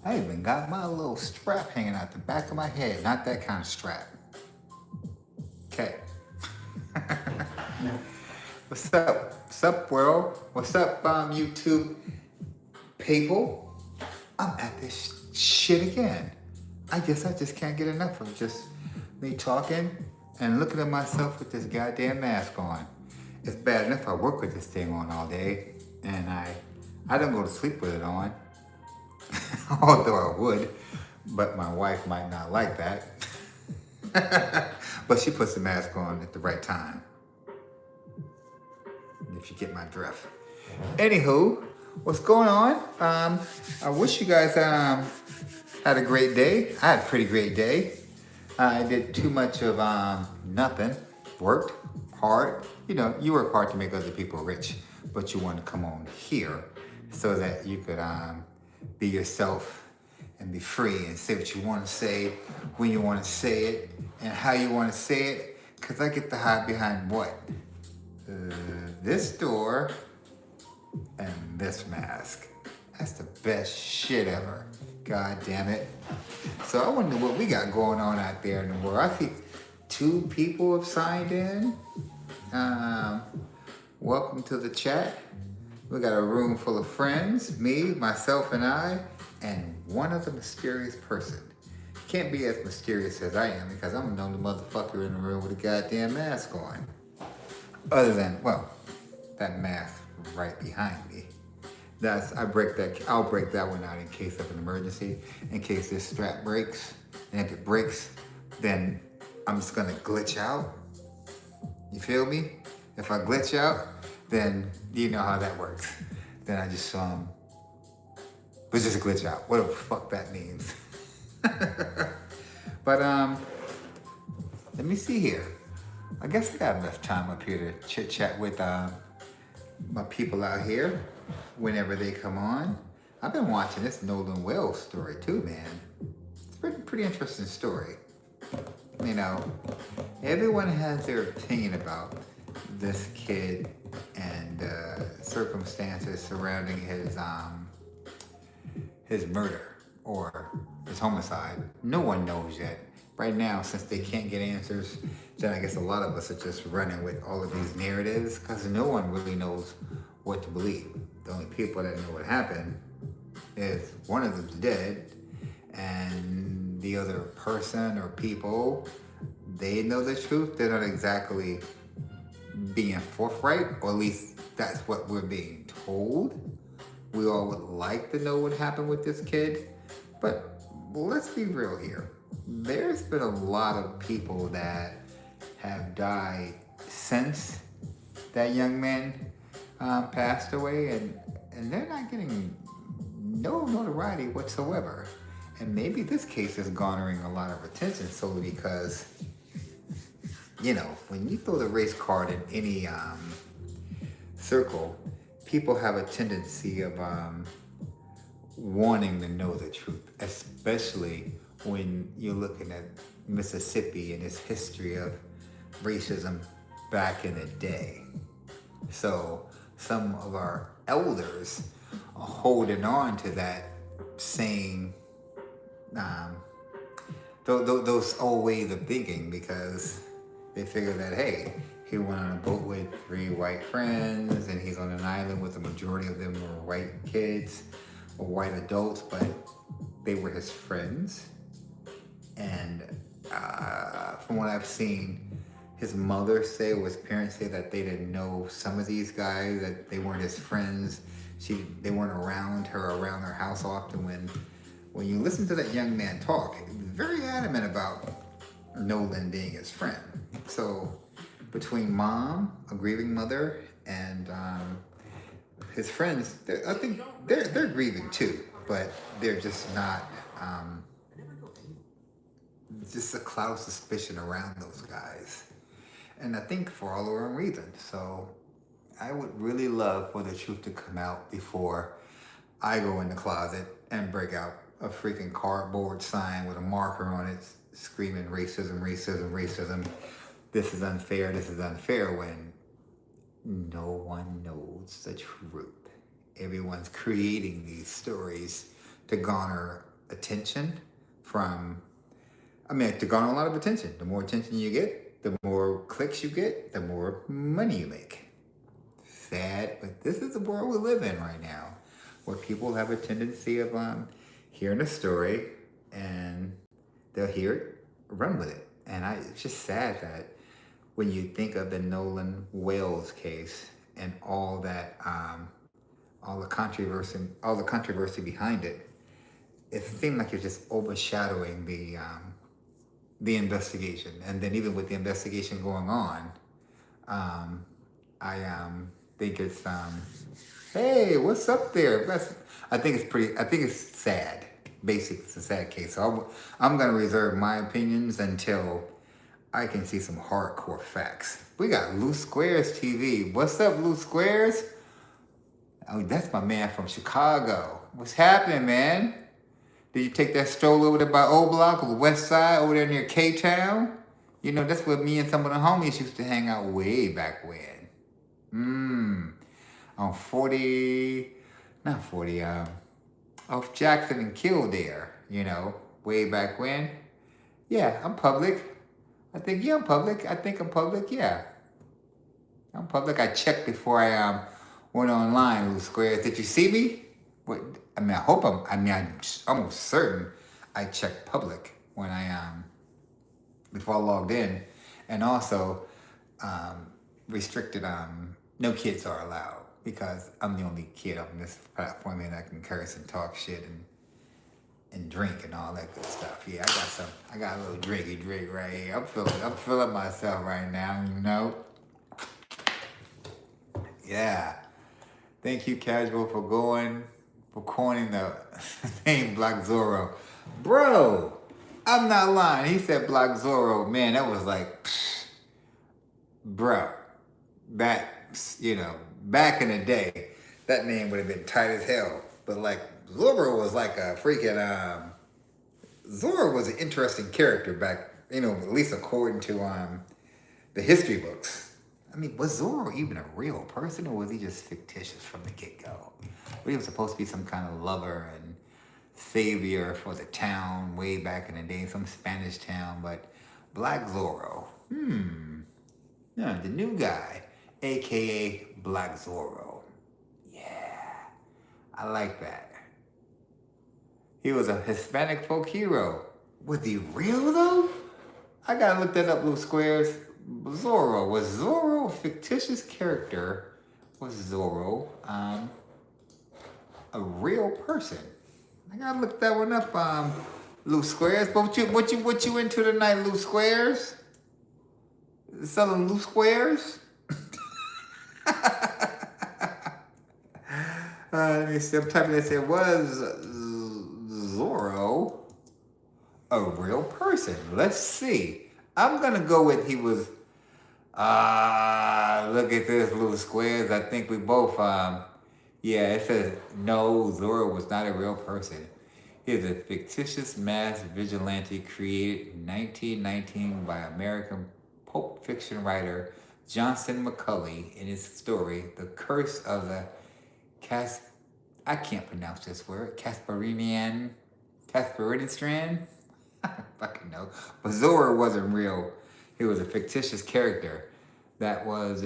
I even got my little strap hanging out the back of my head. Not that kind of strap. Okay. What's up? What's up, world? What's up, YouTube people? I'm at this shit again. I guess I just can't get enough of just me talking and looking at myself with this goddamn mask on. It's bad enough I work with this thing on all day, and I don't go to sleep with it on. Although I would, but my wife might not like that. But she puts the mask on at the right time, if you get my drift. Anywho, what's going on? I wish you guys had a great day. I had a pretty great day. I did too much of nothing. Worked hard. You know, you work hard to make other people rich, but you want to come on here so that you could be yourself and be free and say what you want to say, when you want to say it, and how you want to say it. Because I get to hide behind what? This door and this mask. That's the best shit ever. God damn it. So I wonder what we got going on out there in the world. I think 2 people have signed in. Welcome to the chat. We got a room full of friends, me, myself, and I, and one other mysterious person. Can't be as mysterious as I am because I'm the only motherfucker in the room with a goddamn mask on. Other than, well, that mask right behind me. I'll break that one out in case of an emergency, in case this strap breaks. And if it breaks, then I'm just gonna glitch out. You feel me? If I glitch out, then you know how that works. Then I just but just glitch out. Whatever the fuck that means. But let me see here. I guess I got enough time up here to chit chat with my people out here whenever they come on. I've been watching this Nolan Wells story too, man. It's a pretty interesting story. You know, everyone has their opinion about this kid and circumstances surrounding his murder or his homicide. No one knows yet. Right now, since they can't get answers, then I guess a lot of us are just running with all of these narratives because no one really knows what to believe. The only people that know what happened is one of them's dead and the other person or people, they know the truth. They're not exactly being forthright, or at least that's what we're being told. We all would like to know what happened with this kid, but let's be real here. There's been a lot of people that have died since that young man passed away, and they're not getting no notoriety whatsoever. And maybe this case is garnering a lot of attention solely because, you know, when you throw the race card in any circle, people have a tendency of wanting to know the truth, especially when you're looking at Mississippi and its history of racism back in the day. So some of our elders are holding on to that same, those old ways of thinking because they figure that, hey, he went on a boat with 3 white friends and he's on an island with the majority of them were white kids or white adults, but they were his friends. And from what I've seen, his mother say, or his parents say that they didn't know some of these guys, that they weren't his friends. They weren't around her house often. When you listen to that young man talk, he was very adamant about Nolan being his friend. So between mom, a grieving mother, and his friends, I think they're grieving too, but they're just not. Just a cloud of suspicion around those guys, and I think for all the wrong reasons. So I would really love for the truth to come out before I go in the closet and break out a freaking cardboard sign with a marker on it screaming racism, racism, racism. This is unfair, when no one knows the truth. Everyone's creating these stories to garner attention from, to garner a lot of attention. The more attention you get, the more clicks you get, the more money you make. Sad, but this is the world we live in right now, where people have a tendency of hearing a story and they'll hear it, run with it. And it's just sad that when you think of the Nolan Wales case and all that, all the controversy behind it, it seemed like it's just overshadowing the investigation. And then even with the investigation going on, I think it's hey, what's up there? I think it's sad. Basically, it's a sad case. So I'm gonna reserve my opinions until I can see some hardcore facts. We got Loose Squares TV. What's up, Loose Squares? Oh, that's my man from Chicago. What's happening, man? Did you take that stroll over there by O Block or the West Side, over there near K-Town? You know, that's where me and some of the homies used to hang out way back when. On 40, not 40, off Jackson and Kildare, you know, way back when. Yeah, I'm public. I think I'm public, yeah. I'm public. I checked before I went online, Loose Squares. Did you see me? What? I'm almost certain I checked public when before I logged in. And also, restricted, no kids are allowed, because I'm the only kid on this platform and I can curse and talk shit and drink and all that good stuff. Yeah, I got a little drink right here. I'm feeling myself right now, you know? Yeah. Thank you, Casual, for coining the name Black Zorro. Bro, I'm not lying. He said Black Zorro. Man, that was like, bro, back in the day, that name would have been tight as hell. But like, Zorro was like a freaking, Zorro was an interesting character back, at least according to the history books. I mean, was Zorro even a real person, or was he just fictitious from the get-go? But he was supposed to be some kind of lover and savior for the town way back in the day, some Spanish town. But Black Zorro, yeah, the new guy, aka Black Zorro. Yeah, I like that. He was a Hispanic folk hero. Was he real though? I gotta look that up, Loose Squares. Zorro. Was Zorro a fictitious character? Was Zorro a real person? I gotta look that one up, Loose Squares. But what you into tonight, Loose Squares? Selling loose squares? Let me see. I'm typing this in. Was Zorro a real person? Let's see. I'm gonna go with he was. Look at this, Loose Squares. I think we both. Yeah, it says no. Zorro was not a real person. He is a fictitious mass vigilante created in 1919 by American pulp fiction writer Johnson McCulley in his story The Curse of the I can't pronounce this word. Casperinian Strand? I don't fucking know. But Zorro wasn't real. He was a fictitious character that was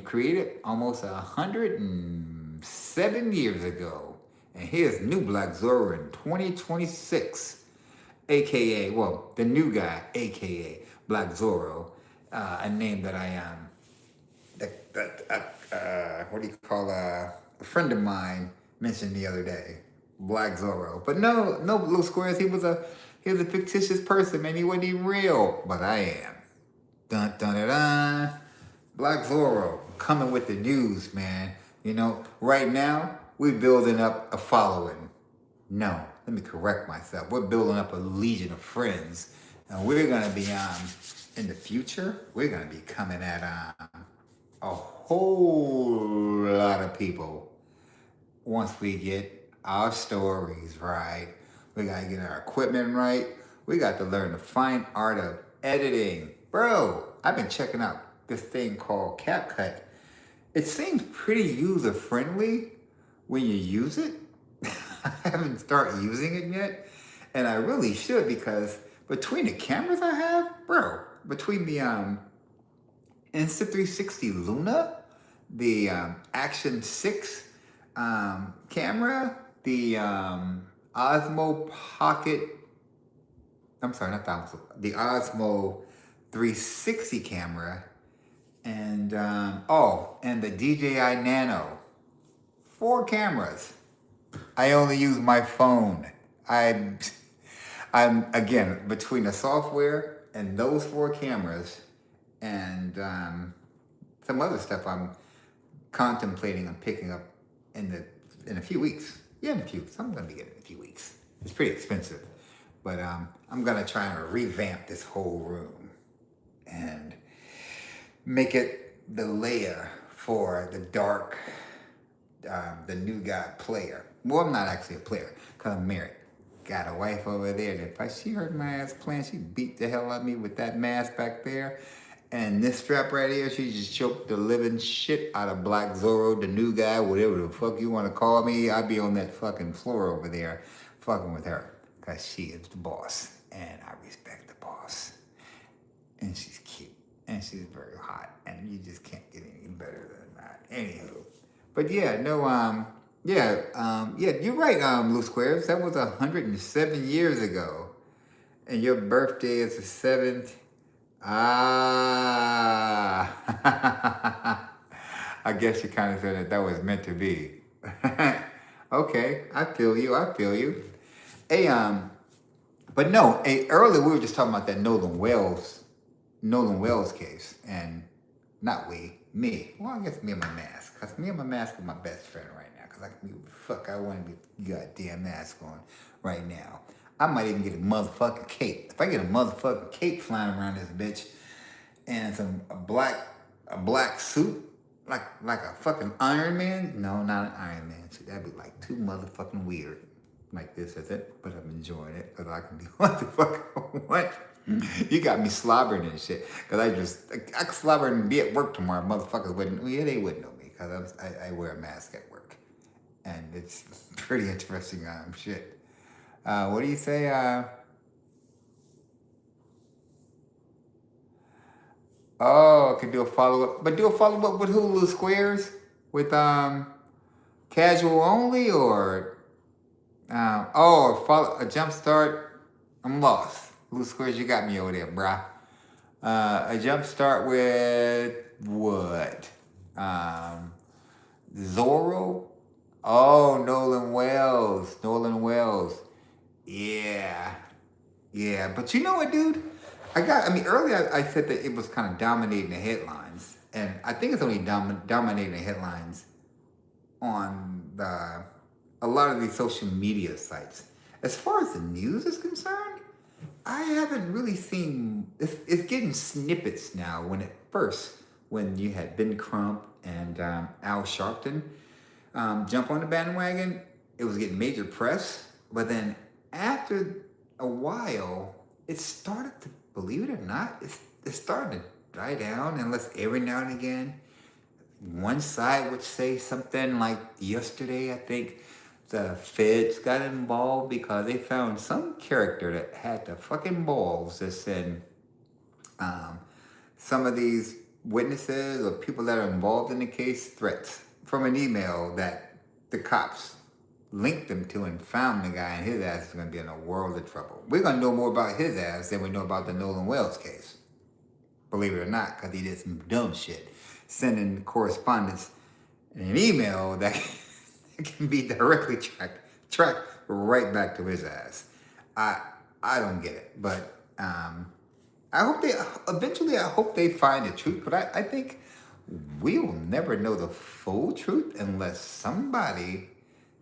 created almost 107 years ago. And here's new Black Zorro in 2026. AKA, the new guy, AKA Black Zorro. A name that a friend of mine mentioned the other day. Black Zorro. But no Blue Squares. He was a fictitious person, man. He wasn't even real. But I am. Dun dun dun dun. Black Zorro coming with the news, man. Right now we're building up a following. No, let me correct myself. We're building up a legion of friends, and we're gonna be in the future. We're gonna be coming at a whole lot of people once we get our stories right. We gotta get our equipment right. We got to learn the fine art of editing. Bro, I've been checking out this thing called CapCut. It seems pretty user-friendly when you use it, I haven't started using it yet, and I really should because between the cameras I have, bro, between the Insta360 Luna, the Action 6 camera, the Osmo Pocket, I'm sorry, not the Osmo, the Osmo 360 camera, and and the DJI Nano. 4 cameras. I only use my phone. I'm, I'm again between the software and those 4 cameras, and some other stuff I'm contemplating on picking up in a few weeks. Yeah, in a few. I'm gonna be getting it in a few weeks. It's pretty expensive, but I'm gonna try and revamp this whole room and make it the layer for the dark, the new guy player. Well, I'm not actually a player because I'm married. Got a wife over there that if she heard my ass playing, she'd beat the hell out of me with that mask back there. And this strap right here, she just choked the living shit out of Black Zorro, the new guy, whatever the fuck you want to call me. I'd be on that fucking floor over there fucking with her because she is the boss. And I respect the boss. And she's cute. And she's very hot. And you just can't get any better than that. Anywho. But yeah, no, yeah, you're right, Blue Squares. That was 107 years ago. And your birthday is the 7th. Ah. I guess you kind of said that was meant to be. Okay, I feel you. I feel you. Hey, but no, earlier we were just talking about that Nolan Wells case, and not me. Well, I guess me and my mask, cause me and my mask are my best friend right now. Cause I can be fuck. I want to be goddamn mask on right now. I might even get a motherfucking cape. If I get a motherfucking cape flying around this bitch, and a black suit, like a fucking Iron Man. No, not an Iron Man suit. That'd be like too motherfucking weird. Like this is it, but I'm enjoying it because I can do what the fuck I want. You got me slobbering and shit. Because I could slobber and be at work tomorrow. Motherfuckers wouldn't, yeah, they wouldn't know me because I wear a mask at work. And it's pretty interesting shit. What do you say? Oh, I could do a follow up. But do a follow up with Hulu Squares? With casual only or follow a jump start. I'm lost. Blue Squares, you got me over there, brah. A jump start with what? Zorro? Oh, Nolan Wells. Nolan Wells. Yeah. Yeah. But you know what, dude? Earlier I said that it was kind of dominating the headlines. And I think it's only dominating the headlines on a lot of these social media sites. As far as the news is concerned, I haven't really seen. It's getting snippets now. When you had Ben Crump and Al Sharpton jump on the bandwagon, it was getting major press. But then after a while, it started to, believe it or not, it started to die down. Unless every now and again, one side would say something like yesterday, I think the feds got involved because they found some character that had the fucking balls that said some of these witnesses or people that are involved in the case threats from an email that the cops linked them to and found the guy, and his ass is going to be in a world of trouble. We're going to know more about his ass than we know about the Nolan Wells case. Believe it or not, because he did some dumb shit. Sending correspondence in an email that can be directly tracked right back to his ass. I don't get it, but I hope they find the truth. But I think we will never know the full truth unless somebody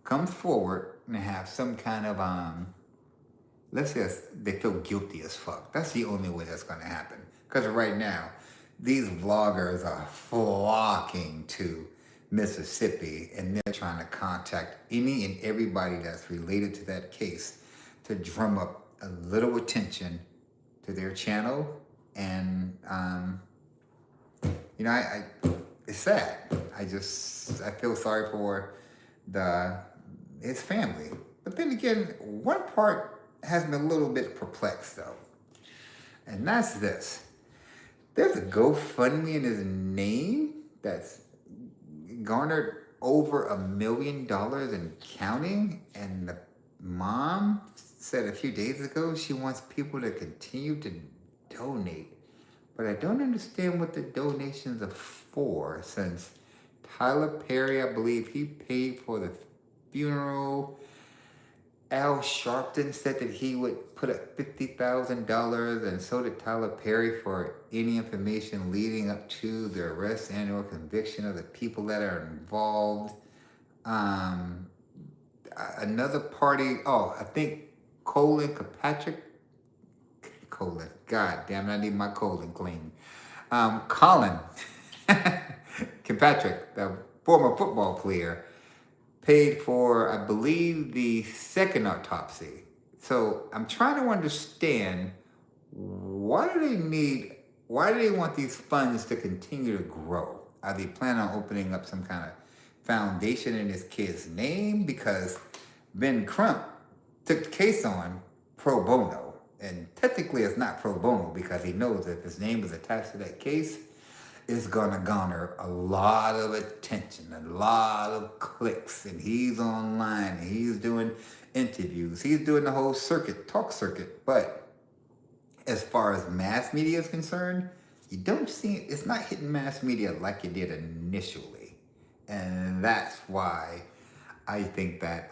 comes forward and have some kind of let's say they feel guilty as fuck. That's the only way that's going to happen. Because right now, these vloggers are flocking to Mississippi, and they're trying to contact any and everybody that's related to that case to drum up a little attention to their channel. And it's sad. I feel sorry for the his family. But then again, one part has me a little bit perplexed though, and that's this. There's a GoFundMe in his name that's garnered over $1 million and counting, and the mom said a few days ago she wants people to continue to donate. But I don't understand what the donations are for, since Tyler Perry, I believe he paid for the funeral. Al Sharpton said that he would put up $50,000, and so did Tyler Perry, for any information leading up to the arrest and or conviction of the people that are involved. Um, Another party, I think Colin Kirkpatrick, God damn it, I need my colon clean. Colin Kirkpatrick, the former football player, paid for, I believe, the second autopsy. So I'm trying to understand, why do they want these funds to continue to grow? Are they planning on opening up some kind of foundation in this kid's name? Because Ben Crump took the case on pro bono. And technically it's not pro bono, because he knows that if his name is attached to that case, it's gonna garner a lot of attention, a lot of clicks, and he's online, and he's doing interviews, he's doing the whole talk circuit. But as far as mass media is concerned, you don't see it's not hitting mass media like it did initially, and that's why I think that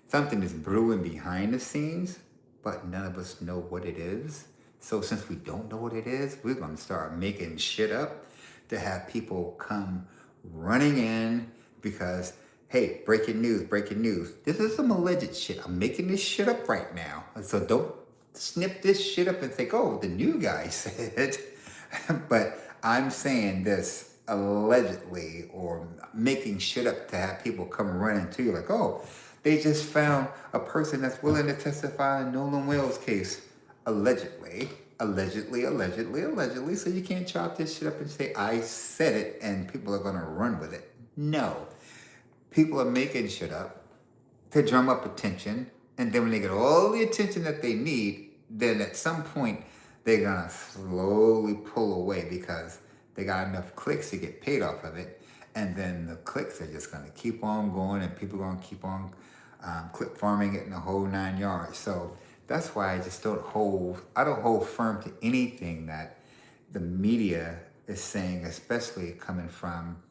something is brewing behind the scenes, but none of us know what it is. So since we don't know what it is, we're going to start making shit up to have people come running in because, hey, breaking news, breaking news. This is some alleged shit. I'm making this shit up right now. So don't snip this shit up and think, oh, the new guy said. But I'm saying this allegedly, or making shit up to have people come running to you like, oh, they just found a person that's willing to testify in Nolan Wales case. Allegedly. So you can't chop this shit up and say, I said it, and people are going to run with it. No. People are making shit up to drum up attention, and then when they get all the attention that they need, then at some point, they're going to slowly pull away because they got enough clicks to get paid off of it, and then the clicks are just going to keep on going, and people are going to keep on click farming it in the whole 9 yards. So that's why I just don't hold firm to anything that the media is saying, especially coming from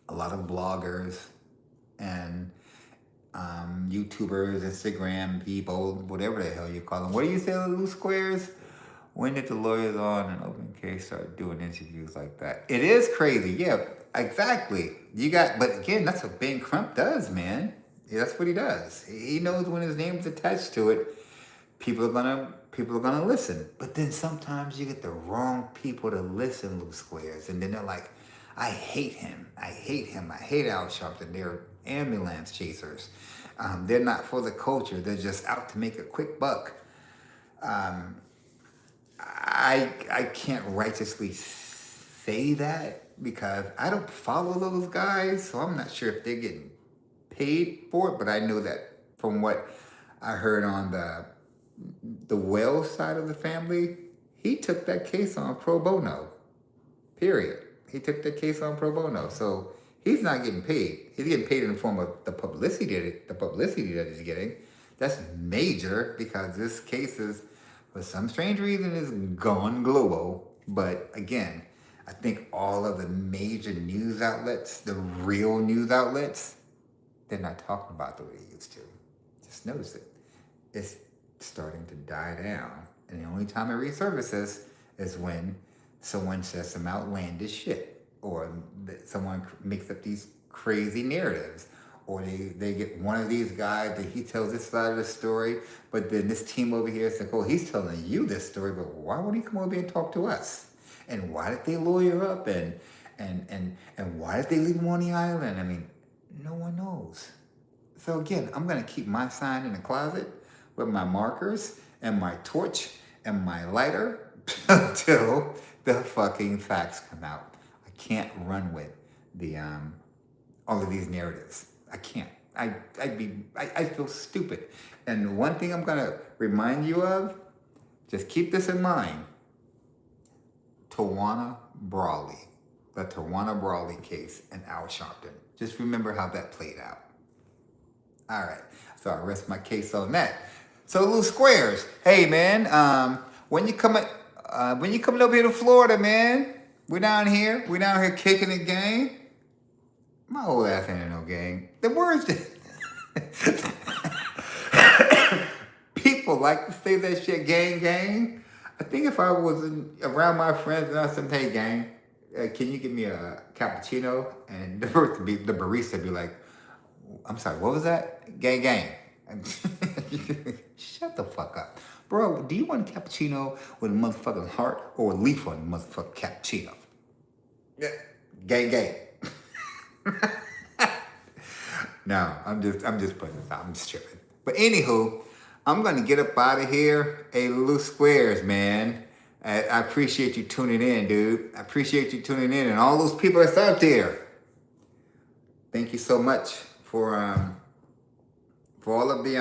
a lot of bloggers and YouTubers, Instagram people, whatever the hell you call them. What do you say, Little Squares? When did the lawyers on an open case start doing interviews like that? It is crazy. Yeah, exactly. But again, that's what Ben Crump does, man. Yeah, that's what he does. He knows when his name's attached to it, people are gonna listen. But then sometimes you get the wrong people to listen, Little Squares, and then they're like, I hate him. I hate Al Sharpton. They're ambulance chasers. They're not for the culture. They're just out to make a quick buck. I can't righteously say that because I don't follow those guys, so I'm not sure if they're getting paid for it. But I know that from what I heard on the Wells side of the family, he took that case on pro bono. Period. He took that case on pro bono, so he's not getting paid. He's getting paid in the form of the publicity that he's getting. That's major because this case is, for some strange reason, is gone global. But again, I think all of the major news outlets, the real news outlets, they're not talking about the way they used to. Just notice it. It's starting to die down. And the only time it resurfaces is when someone says some outlandish shit, or someone makes up these crazy narratives, or they get one of these guys that he tells this side of the story, but then this team over here says, oh, he's telling you this story, but why would he come over here and talk to us? And why did they lawyer up? And why did they leave him on the island? I mean, no one knows. So again, I'm going to keep my sign in the closet with my markers and my torch and my lighter until the fucking facts come out. I can't run with the all of these narratives. I can't. I feel stupid. And one thing I'm gonna remind you of, just keep this in mind. Tawana Brawley, the Tawana Brawley case in Al Sharpton. Just remember how that played out. All right, so I rest my case on that. So Lou Squares, hey man, when you coming over here to Florida, man? We down here kicking it, gang. My old ass ain't in no gang. The words people like to say that shit, gang. I think if I was around my friends and I said, hey, gang, can you give me a cappuccino? And the barista would be like, I'm sorry, what was that? Gang. Shut the fuck up. Bro, do you want a cappuccino with a motherfucking heart or a leaf on the motherfucking cappuccino? Yeah. Gang. No, I'm just putting this out. I'm just tripping. But anywho, I'm gonna get up out of here. Hey, Loose Squares, man. I appreciate you tuning in, dude. I appreciate you tuning in, and all those people that's out there. Thank you so much for all of the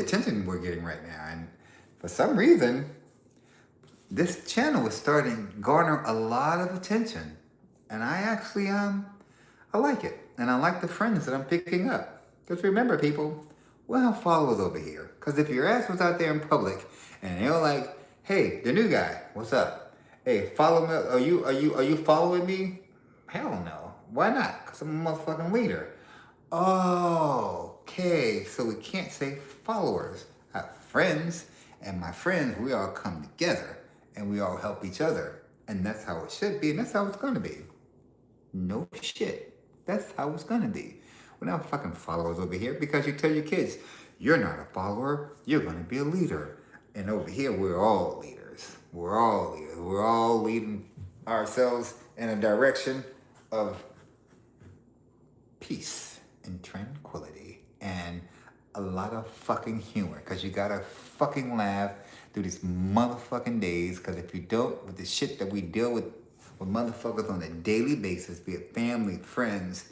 attention we're getting right now. And for some reason, this channel is starting to garner a lot of attention, and I actually I like it. And I like the friends that I'm picking up. Because remember, people, we'll have followers over here. Because if your ass was out there in public and they're like, hey, the new guy, what's up? Hey, follow me. Are you following me? Hell no. Why not? Because I'm a motherfucking leader. Oh, okay. So we can't say followers. I have friends. And my friends, we all come together. And we all help each other. And that's how it should be. And that's how it's going to be. No shit. That's how it's gonna be. We're not fucking followers over here because you tell your kids, you're not a follower, you're gonna be a leader. And over here, we're all leaders. We're all leading ourselves in a direction of peace and tranquility and a lot of fucking humor. Because you gotta fucking laugh through these motherfucking days. Because if you don't, with the shit that we deal with motherfuckers on a daily basis, be it family, friends,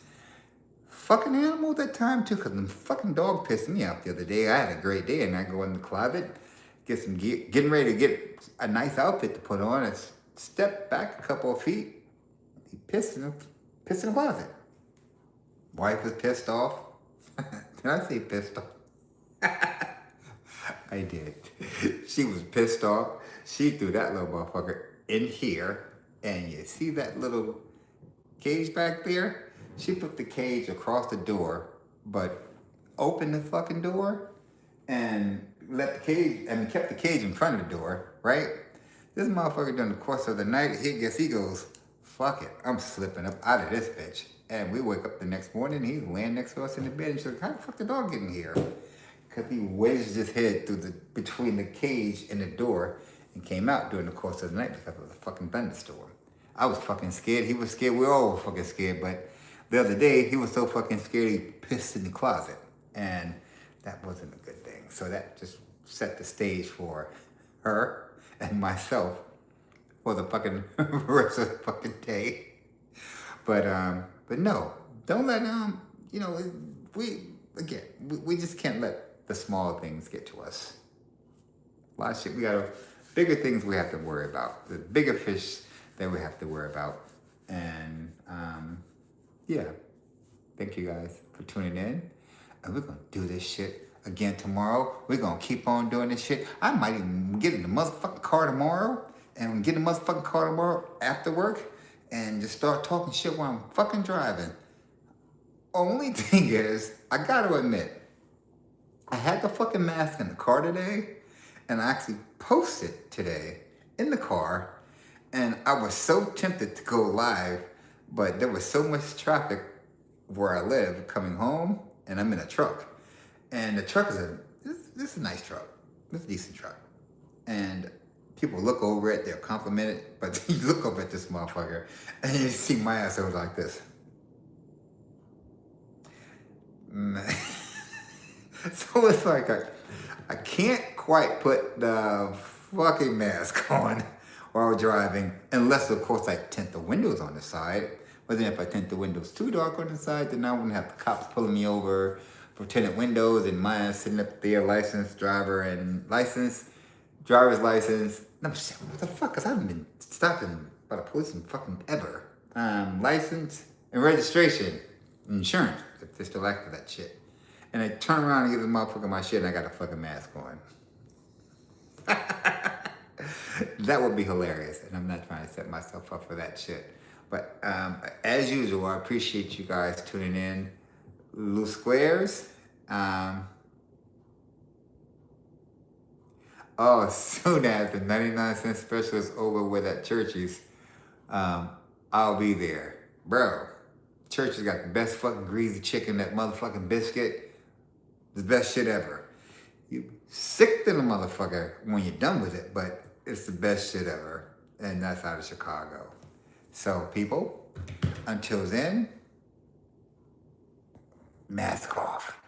fucking animals at time too, because the fucking dog pissed me off the other day. I had a great day and I go in the closet, getting ready to get a nice outfit to put on, and step back a couple of feet, he pissed in the closet. Wife was pissed off. Did I say pissed off? I did. She was pissed off. She threw that little motherfucker in here. And you see that little cage back there? She put the cage across the door, but opened the fucking door and kept the cage in front of the door, right? This motherfucker during the course of the night, he goes, fuck it, I'm slipping up out of this bitch. And we wake up the next morning, he's laying next to us in the bed, and she's like, how the fuck the dog get in here? Because he wedged his head between the cage and the door and came out during the course of the night because of the fucking thunderstorm. I was fucking scared. He was scared. We all were fucking scared. But the other day, he was so fucking scared he pissed in the closet. And that wasn't a good thing. So that just set the stage for her and myself for the fucking rest of the fucking day. But no, don't let we just can't let the small things get to us. A lot of shit bigger things we have to worry about. The bigger fish that we have to worry about. And yeah, thank you guys for tuning in. And we're gonna do this shit again tomorrow. We're gonna keep on doing this shit. I might even get in the motherfucking car tomorrow and get in the motherfucking car tomorrow after work and just start talking shit while I'm fucking driving. Only thing is, I gotta admit, I had the fucking mask in the car today, and I actually posted today in the car, and I was so tempted to go live, but there was so much traffic where I live coming home, and I'm in a truck. And the truck this is a nice truck. It's a decent truck. And people look over it, they'll compliment it, but you look over at this motherfucker, and you see my ass over like this. So it's like I can't quite put the fucking mask on while driving, unless of course I tint the windows on the side. But then if I tint the windows too dark on the side, then I wouldn't have the cops pulling me over for tinted windows and my ass sitting up there, driver's license. No, shit, what the fuck? Cause I haven't been stopped by the police in fucking ever. License and registration, insurance, if they still act for that shit. And I turn around and give the motherfucker my shit and I got a fucking mask on. That would be hilarious, and I'm not trying to set myself up for that shit. But as usual, I appreciate you guys tuning in. Loose Squares. Soon as the 99-cent special is over with at Churchy's, I'll be there. Bro, Churchy's got the best fucking greasy chicken, that motherfucking biscuit. The best shit ever. You sick to the motherfucker when you're done with it, but it's the best shit ever. And that's out of Chicago. So, people, until then, mask off.